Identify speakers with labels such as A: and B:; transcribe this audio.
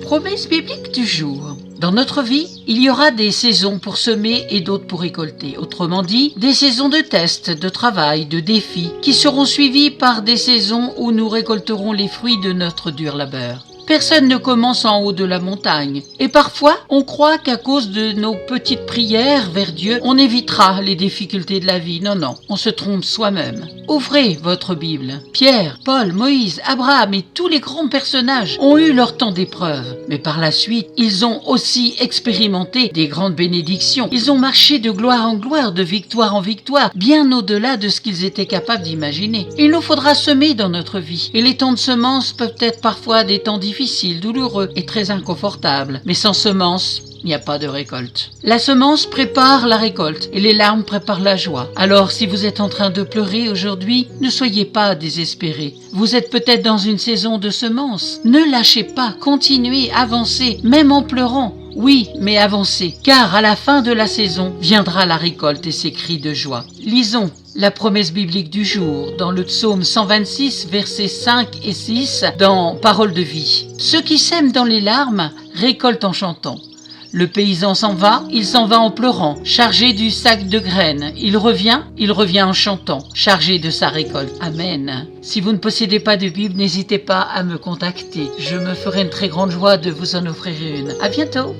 A: Promesse biblique du jour. Dans notre vie, il y aura des saisons pour semer et d'autres pour récolter. Autrement dit, des saisons de tests, de travail, de défis, qui seront suivies par des saisons où nous récolterons les fruits de notre dur labeur. Personne ne commence en haut de la montagne. Et parfois, on croit qu'à cause de nos petites prières vers Dieu, on évitera les difficultés de la vie. Non, on se trompe soi-même. Ouvrez votre Bible. Pierre, Paul, Moïse, Abraham et tous les grands personnages ont eu leur temps d'épreuve. Mais par la suite, ils ont aussi expérimenté des grandes bénédictions. Ils ont marché de gloire en gloire, de victoire en victoire, bien au-delà de ce qu'ils étaient capables d'imaginer. Il nous faudra semer dans notre vie. Et les temps de semences peuvent être parfois des temps difficiles, douloureux et très inconfortables. Mais sans semences, il n'y a pas de récolte. La semence prépare la récolte et les larmes préparent la joie. Alors, si vous êtes en train de pleurer aujourd'hui, ne soyez pas désespérés. Vous êtes peut-être dans une saison de semences. Ne lâchez pas, continuez, avancez, même en pleurant. Oui, mais avancez, car à la fin de la saison viendra la récolte et ses cris de joie. Lisons la promesse biblique du jour dans le psaume 126, versets 5 et 6, dans Parole de vie. Ceux qui sèment dans les larmes récoltent en chantant. Le paysan s'en va, il s'en va en pleurant, chargé du sac de graines. Il revient en chantant, chargé de sa récolte. Amen. Si vous ne possédez pas de Bible, n'hésitez pas à me contacter. Je me ferai une très grande joie de vous en offrir une. À bientôt.